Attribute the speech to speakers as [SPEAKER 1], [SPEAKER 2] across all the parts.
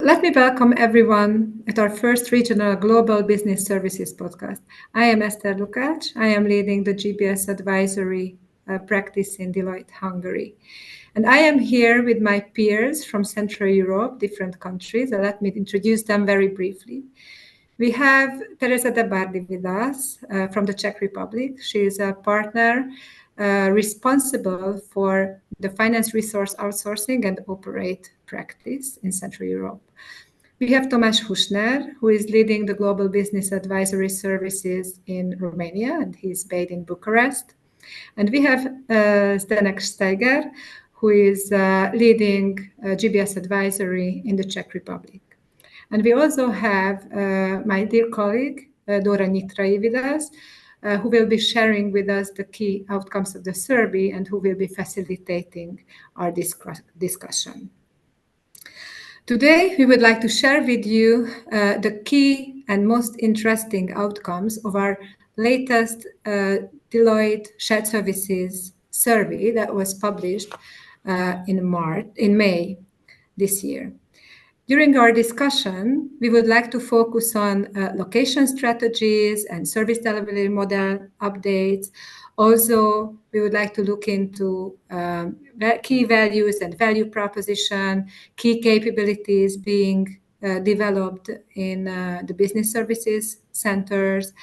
[SPEAKER 1] Let me welcome everyone at our first regional global business services podcast. I am Eszter Lukacs. I am leading the GBS advisory practice in Deloitte, Hungary. And I am here with my peers from Central Europe, different countries. Let me introduce them very briefly. We have Teresa de Bardi with us from the Czech Republic. She is a partner responsible for the finance resource outsourcing and operate practice in Central Europe. We have Tomáš Hušner, who is leading the global business advisory services in Romania, and he's based in Bucharest. And we have Zdeněk Steiger, who is leading GBS advisory in the Czech Republic. And we also have my dear colleague, Dora Nyitrai, with us, who will be sharing with us the key outcomes of the survey and who will be facilitating our discussion. Today, we would like to share with you the key and most interesting outcomes of our latest Deloitte Shared Services survey that was published in May this year. During our discussion, we would like to focus on location strategies and service delivery model updates. Also, we would like to look into key values and value proposition, key capabilities being developed in the business services centers.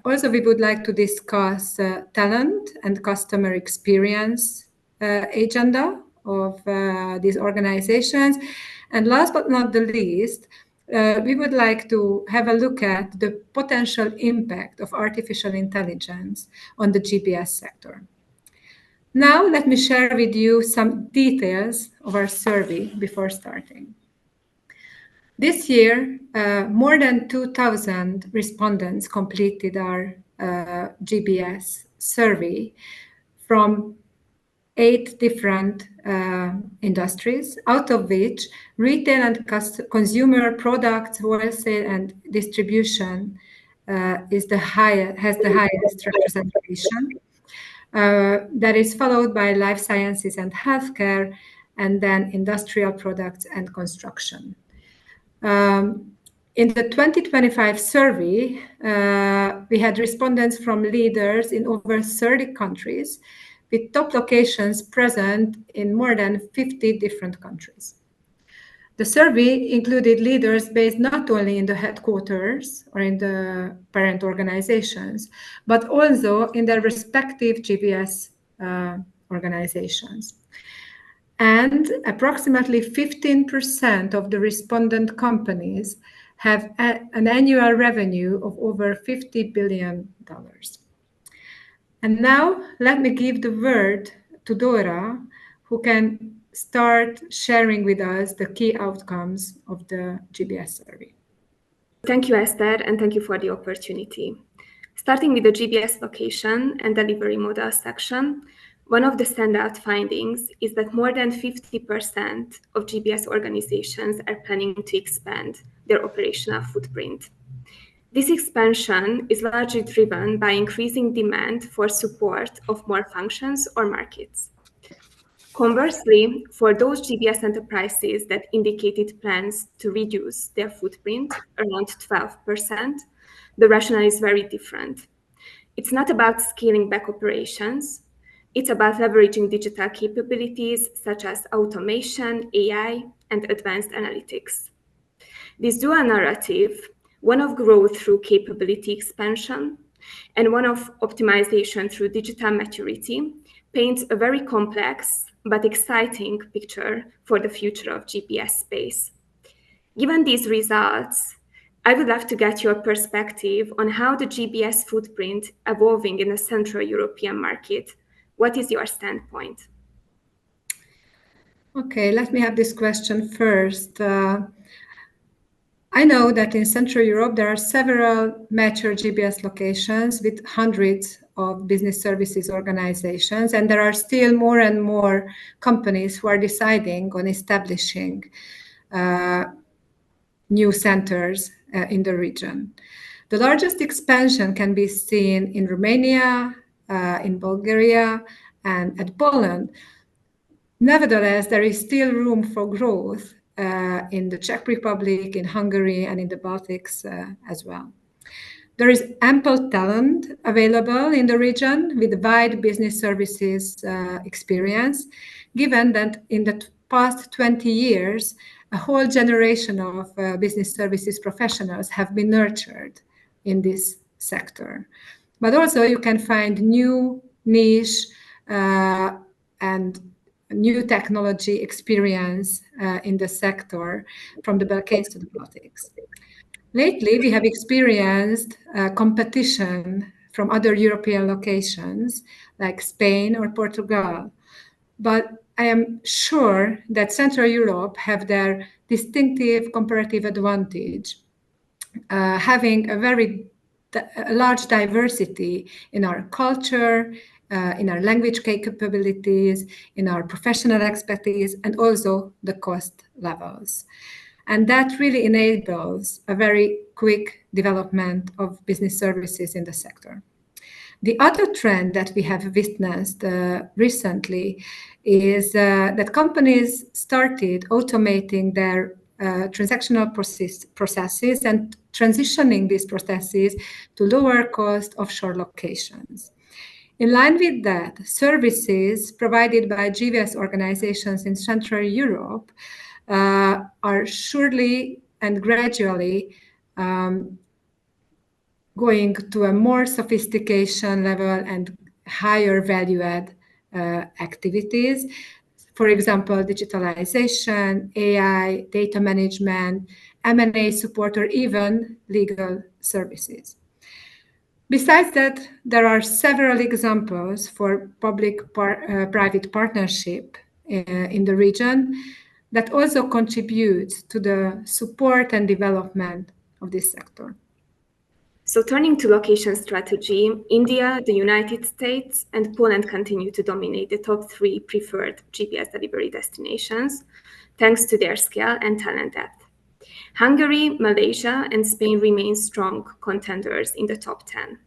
[SPEAKER 1] Also, we would like to discuss talent and customer experience agenda of these organizations. And last but not the least, we would like to have a look at the potential impact of artificial intelligence on the GBS sector. Now, let me share with you some details of our survey before starting. This year, more than 2,000 respondents completed our GBS survey from 8 different industries, out of which retail and consumer products, wholesale and distribution has the highest representation. That is followed by life sciences and healthcare, and then industrial products and construction. In the 2025 survey, we had respondents from leaders in over 30 countries, with top locations present in more than 50 different countries. The survey included leaders based not only in the headquarters or in the parent organizations, but also in their respective GBS organizations. And approximately 15% of the respondent companies have an annual revenue of over $50 billion. And now let me give the word to Dora, who can start sharing with us the key outcomes of the GBS survey.
[SPEAKER 2] Thank you, Eszter, and thank you for the opportunity. Starting with the GBS location and delivery model section, one of the standout findings is that more than 50% of GBS organizations are planning to expand their operational footprint. This expansion is largely driven by increasing demand for support of more functions or markets. Conversely, for those GBS enterprises that indicated plans to reduce their footprint around 12%, the rationale is very different. It's not about scaling back operations. It's about leveraging digital capabilities such as automation, AI, and advanced analytics. This dual narrative, one of growth through capability expansion and one of optimization through digital maturity, paints a very complex but exciting picture for the future of GBS space. Given these results, I would love to get your perspective on how the GBS footprint evolving in the Central European market. What is your standpoint?
[SPEAKER 1] Okay, let me have this question first. I know that in Central Europe, there are several mature GBS locations with hundreds of business services organizations, and there are still more and more companies who are deciding on establishing new centers in the region. The largest expansion can be seen in Romania, in Bulgaria, and at Poland. Nevertheless, there is still room for growth in the Czech Republic, in Hungary, and in the Baltics as well. There is ample talent available in the region with wide business services experience, given that in the past 20 years, a whole generation of business services professionals have been nurtured in this sector. But also you can find new niche and new technology experience in the sector from the Balkans to the Baltics. Lately, we have experienced competition from other European locations like Spain or Portugal. But I am sure that Central Europe have their distinctive comparative advantage, having a large diversity in our culture, in our language capabilities, in our professional expertise, and also the cost levels. And that really enables a very quick development of business services in the sector. The other trend that we have witnessed recently is that companies started automating their transactional processes and transitioning these processes to lower cost offshore locations. In line with that, services provided by GVS organizations in Central Europe are surely and gradually going to a more sophistication level and higher value add activities. For example, digitalization, AI, data management, M&A support, or even legal services. Besides that, there are several examples for public-private partnership in the region that also contributes to the support and development of this sector.
[SPEAKER 2] So turning to location strategy, India, the United States, and Poland continue to dominate the top 3 preferred GPS delivery destinations, thanks to their scale and talent depth. Hungary, Malaysia, and Spain remain strong contenders in the top 10.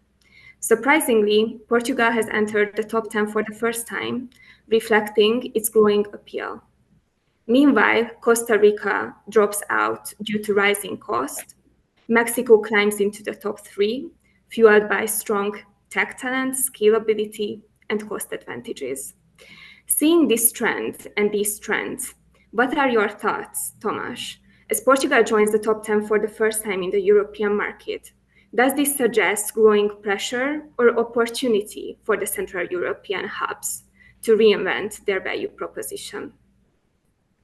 [SPEAKER 2] Surprisingly, Portugal has entered the top 10 for the first time, reflecting its growing appeal. Meanwhile, Costa Rica drops out due to rising cost. Mexico climbs into the top 3, fueled by strong tech talent, scalability, and cost advantages. Seeing this trend and these trends, what are your thoughts, Tomas? As Portugal joins the top 10 for the first time in the European market, does this suggest growing pressure or opportunity for the Central European hubs to reinvent their value proposition?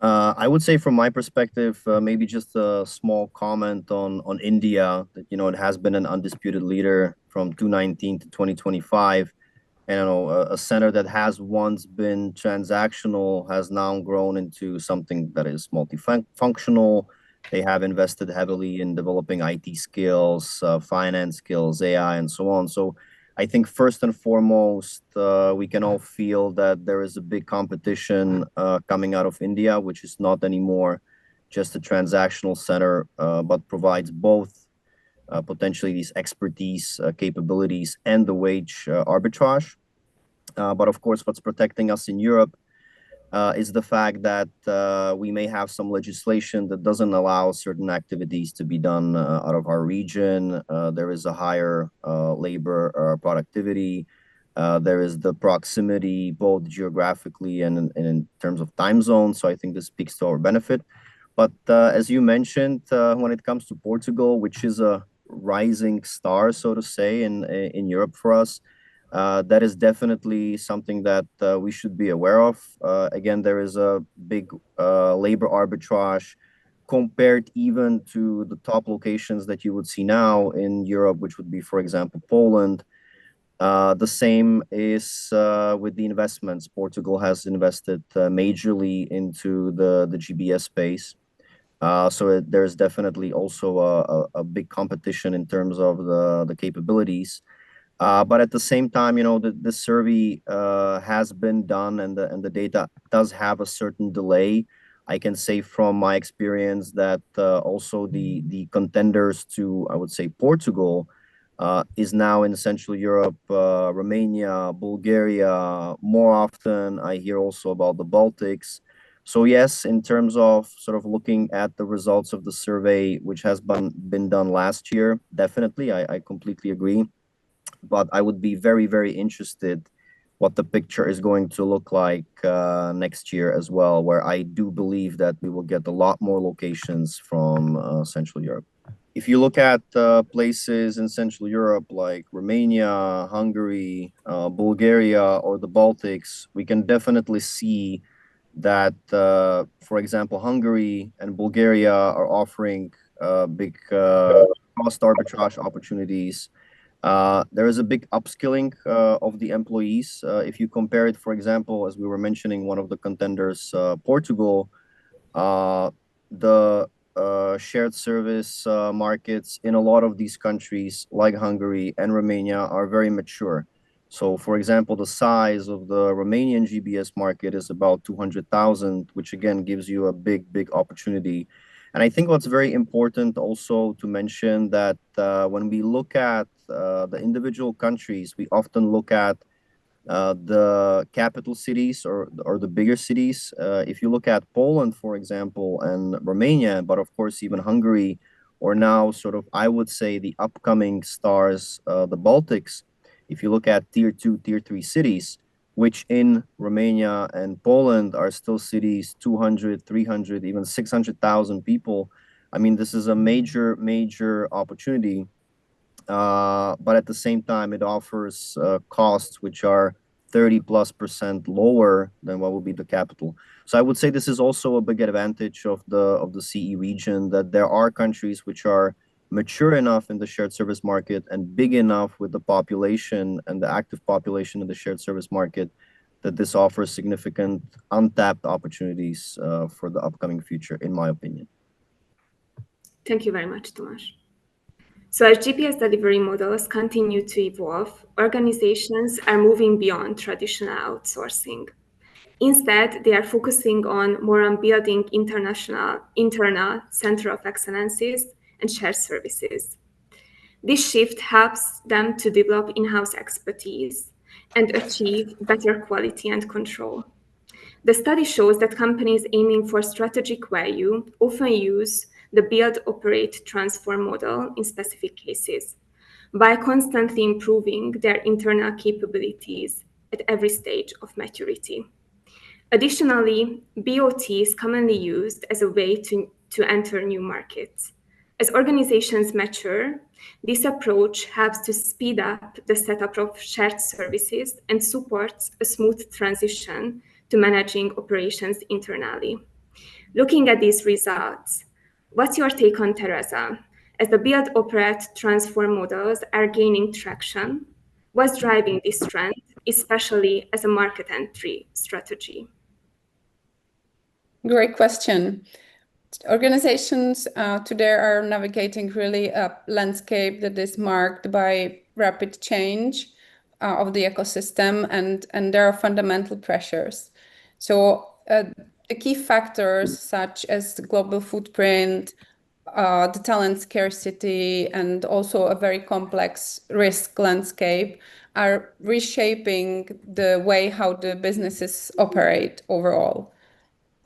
[SPEAKER 3] I would say from my perspective, maybe just a small comment on India, that, it has been an undisputed leader from 2019 to 2025. And, a center that has once been transactional has now grown into something that is multifunctional. They have invested heavily in developing IT skills, finance skills, AI, and so on. So I think first and foremost, we can all feel that there is a big competition coming out of India, which is not anymore just a transactional center, but provides both potentially these expertise, capabilities, and the wage arbitrage. But of course, what's protecting us in Europe is the fact that we may have some legislation that doesn't allow certain activities to be done out of our region. There is a higher labor productivity. There is the proximity, both geographically and in terms of time zone. So I think this speaks to our benefit. But as you mentioned, when it comes to Portugal, which is a rising star, so to say, in Europe for us, that is definitely something that we should be aware of. Again, there is a big labor arbitrage compared even to the top locations that you would see now in Europe, which would be, for example, Poland. The same is with the investments. Portugal has invested majorly into the GBS space. So there's definitely also a big competition in terms of the capabilities. But at the same time, the survey has been done, and the data does have a certain delay. I can say from my experience that also the contenders to, I would say, Portugal is now in Central Europe, Romania, Bulgaria. More often, I hear also about the Baltics. So yes, in terms of sort of looking at the results of the survey, which has been done last year, definitely, I completely agree. But I would be very, very interested what the picture is going to look like next year as well, where I do believe that we will get a lot more locations from Central Europe. If you look at places in Central Europe like Romania, Hungary, Bulgaria, or the Baltics, we can definitely see that, for example, Hungary and Bulgaria are offering big cost arbitrage opportunities. There is a big upskilling of the employees. If you compare it, for example, as we were mentioning, one of the contenders, Portugal, the shared service markets in a lot of these countries, like Hungary and Romania, are very mature. So, for example, the size of the Romanian GBS market is about 200,000, which again gives you a big, big opportunity. And I think what's very important also to mention that when we look at the individual countries, we often look at the capital cities or the bigger cities. If you look at Poland, for example, and Romania, but of course even Hungary, or now sort of I would say the upcoming stars, the Baltics. If you look at tier 2, tier 3 cities, which in Romania and Poland are still cities 200, 300, even 600,000 people. I mean, this is a major, major opportunity. But at the same time, it offers costs which are 30+% lower than what would be the capital. So I would say this is also a big advantage of the CE region, that there are countries which are mature enough in the shared service market and big enough with the population and the active population in the shared service market, that this offers significant untapped opportunities for the upcoming future, in my opinion.
[SPEAKER 2] Thank you very much, Tomas. So as GPS delivery models continue to evolve, organizations are moving beyond traditional outsourcing. Instead, they are focusing more on building internal center of excellences and shared services. This shift helps them to develop in-house expertise and achieve better quality and control. The study shows that companies aiming for strategic value often use the build, operate, transform model in specific cases by constantly improving their internal capabilities at every stage of maturity. Additionally, BOT is commonly used as a way to enter new markets. As organizations mature, this approach helps to speed up the setup of shared services and supports a smooth transition to managing operations internally. Looking at these results, what's your take on Teresa? As the build, operate, transform models are gaining traction, what's driving this trend, especially as a market entry strategy?
[SPEAKER 4] Great question. Organizations today are navigating really a landscape that is marked by rapid change of the ecosystem, and there are fundamental pressures. So the key factors such as the global footprint, the talent scarcity, and also a very complex risk landscape are reshaping the way how the businesses operate overall.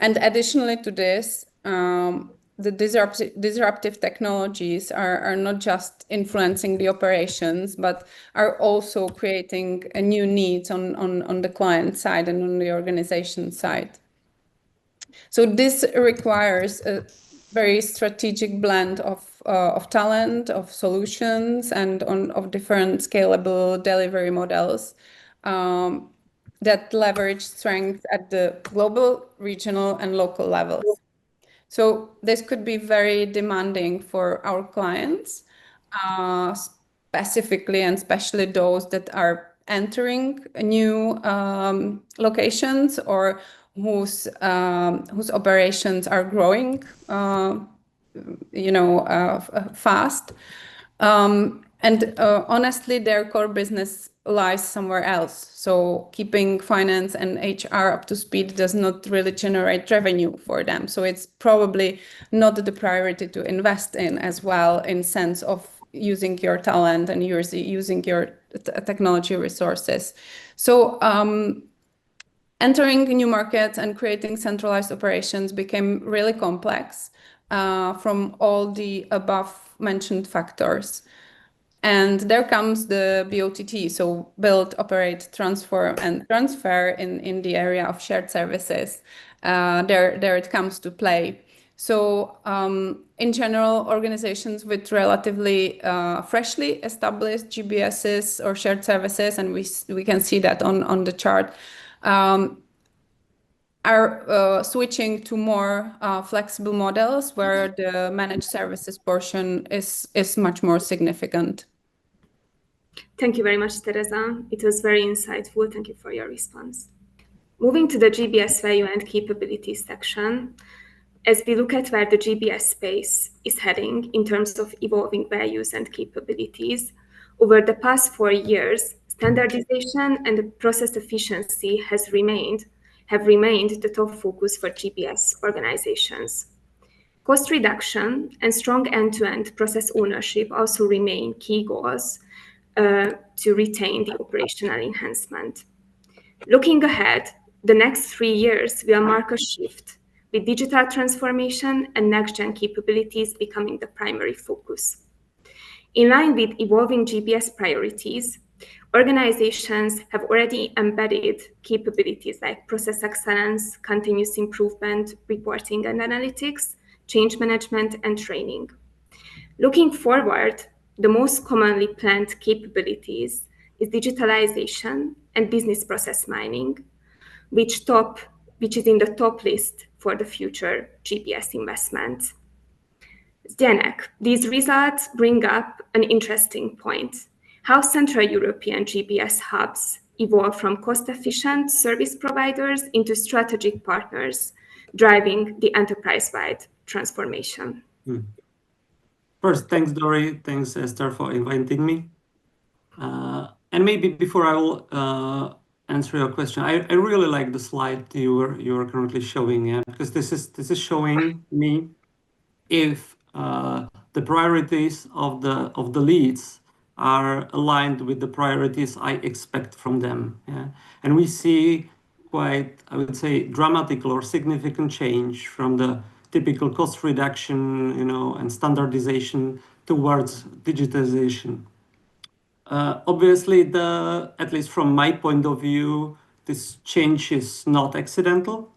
[SPEAKER 4] And additionally to this, the disruptive technologies are not just influencing the operations, but are also creating new needs on the client side and on the organization side. So this requires a very strategic blend of talent, of solutions, and of different scalable delivery models that leverage strength at the global, regional, and local levels. So this could be very demanding for our clients, specifically and especially those that are entering new locations or whose operations are growing, fast. And honestly, their core business lies somewhere else. So keeping finance and HR up to speed does not really generate revenue for them. So it's probably not the priority to invest in as well, in sense of using your talent and using your technology resources. So Entering new markets and creating centralized operations became really complex from all the above mentioned factors. And there comes the BOTT, so build, operate, transform, and transfer in the area of shared services. There it comes to play. So in general, organizations with relatively freshly established GBSs or shared services, and we can see that on the chart, are switching to more flexible models where the managed services portion is much more significant.
[SPEAKER 2] Thank you very much, Teresa. It was very insightful. Thank you for your response. Moving to the GBS value and capabilities section, as we look at where the GBS space is heading in terms of evolving values and capabilities, over the past 4 years, standardization and process efficiency have remained the top focus for GBS organizations. Cost reduction and strong end-to-end process ownership also remain key goals to retain the operational enhancement. Looking ahead, the next 3 years will mark a shift, with digital transformation and next-gen capabilities becoming the primary focus. In line with evolving GBS priorities, organizations have already embedded capabilities like process excellence, continuous improvement, reporting and analytics, change management, and training. Looking forward, the most commonly planned capabilities is digitalization and business process mining, which is in the top list for the future GBS investments. Zdenek, these results bring up an interesting point: how Central European GBS hubs evolve from cost-efficient service providers into strategic partners, driving the enterprise-wide transformation.
[SPEAKER 5] First, thanks, Dori. Thanks, Eszter, for inviting me. And maybe before I will answer your question, I really like the slide you are currently showing, yeah, because this is showing me if the priorities of the leads are aligned with the priorities I expect from them. Yeah? And we see quite, I would say, dramatic or significant change from the typical cost reduction, and standardization towards digitization. Obviously, at least from my point of view, this change is not accidental.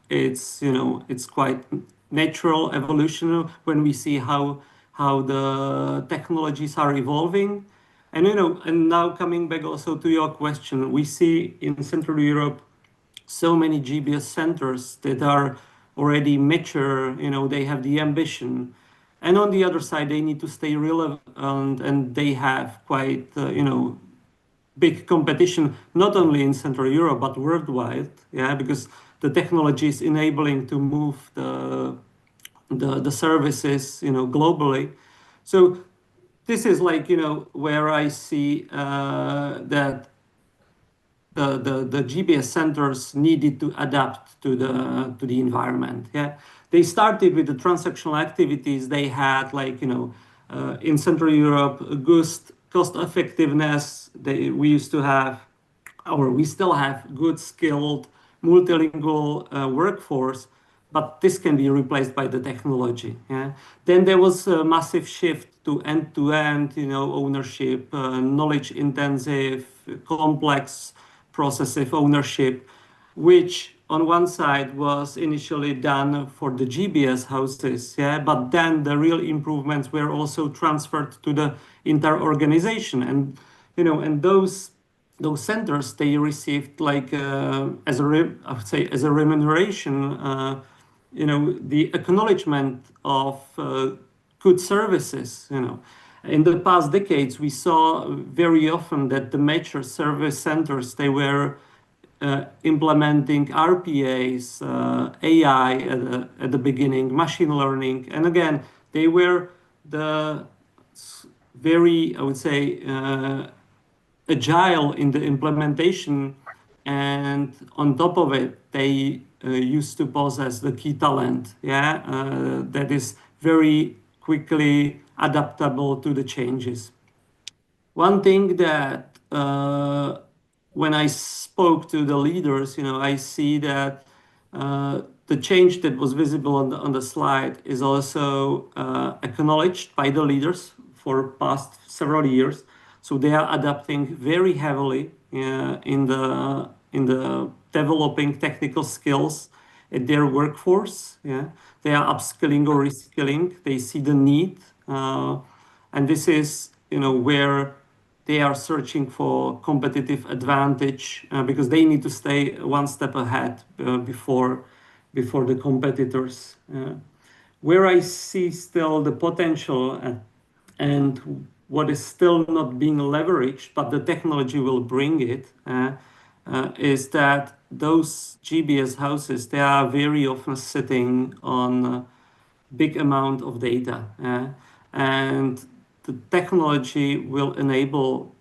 [SPEAKER 5] It's quite natural evolution when we see how the technologies are evolving. And now coming back also to your question, we see in Central Europe so many GBS centers that are already mature, they have the ambition. And on the other side, they need to stay relevant, and they have quite, big competition, not only in Central Europe, but worldwide, yeah, because the technology is enabling to move the services, globally. So this is like, where I see that the GBS centers needed to adapt to the environment. Yeah, they started with the transactional activities. They had in Central Europe good cost effectiveness. We used to have, or we still have, good skilled multilingual workforce, but this can be replaced by the technology. Yeah. Then there was a massive shift to end-to-end, ownership, knowledge-intensive, complex processive ownership, which on one side was initially done for the GBS houses, yeah, but then the real improvements were also transferred to the entire organization, and those centers, they received as a remuneration, the acknowledgement of good services. In the past decades, we saw very often that the major service centers, they were implementing RPAs, AI at the beginning, machine learning. And again, they were the very, I would say, agile in the implementation. And on top of it, they used to possess the key talent, yeah, that is very quickly adaptable to the changes. One thing that when I spoke to the leaders, I see that the change that was visible on the slide is also acknowledged by the leaders for past several years. So they are adapting very heavily in the developing technical skills at their workforce. Yeah, they are upskilling or reskilling. They see the need, and this is where they are searching for competitive advantage because they need to stay one step ahead before the competitors. Where I see still the potential and what is still not being leveraged, but the technology will bring it, is that those GBS houses, they are very often sitting on a big amount of data. And the technology will enable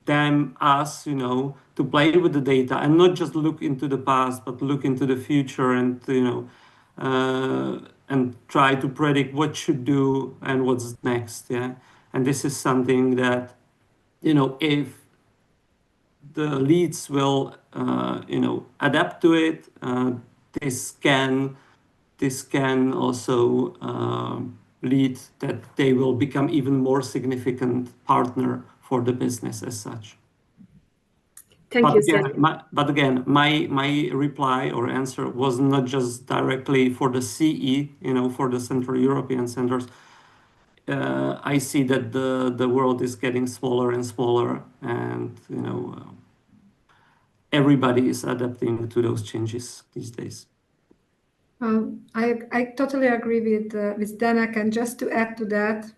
[SPEAKER 5] us, to play with the data and not just look into the past, but look into the future and, and try to predict what should do and what's next. Yeah. And this is something that, if the leads will, adapt to it, this can also lead that they will become even more significant partner for the business as such.
[SPEAKER 2] Thank you,
[SPEAKER 5] But again, my reply or answer was not just directly for the CE, for the Central European centers. I see that the world is getting smaller and smaller, and everybody is adapting to those changes these days.
[SPEAKER 1] I totally agree with Danek, and just to add to that,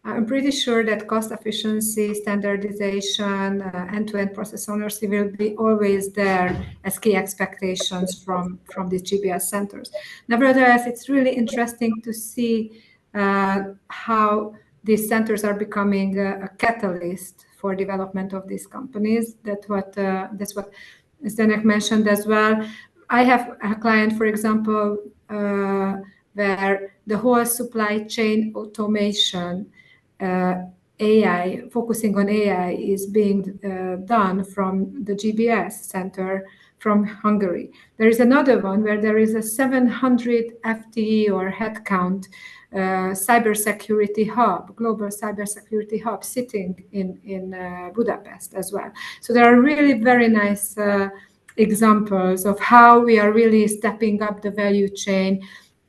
[SPEAKER 1] I'm pretty sure that cost efficiency, standardization, end-to-end process ownership will be always there as key expectations from these GBS centers. Nevertheless, it's really interesting to see how these centers are becoming a catalyst for development of these companies. That's what Zdenek mentioned as well. I have a client, for example, where the whole supply chain automation, AI, focusing on AI, is being done from the GBS center from Hungary. There is another one where there is a 700 FTE or headcount cybersecurity hub, global cybersecurity hub, sitting in Budapest as well. So there are really very nice examples of how we are really stepping up the value chain.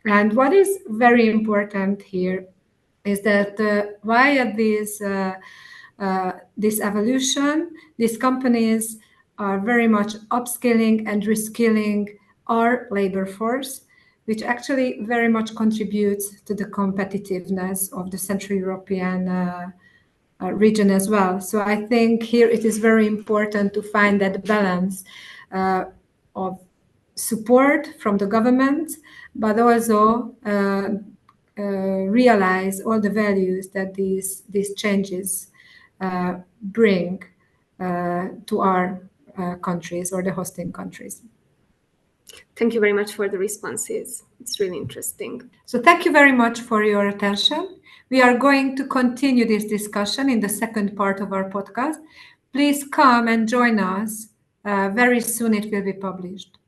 [SPEAKER 1] And what is very important here is that via this evolution, these companies are very much upskilling and reskilling our labor force, which actually very much contributes to the competitiveness of the Central European region as well. So I think here it is very important to find that balance of support from the government, but also realize all the values that these changes bring to our countries or the hosting countries.
[SPEAKER 2] Thank you very much for the responses. It's really interesting.
[SPEAKER 1] So thank you very much for your attention. We are going to continue this discussion in the second part of our podcast. Please come and join us. Very soon it will be published.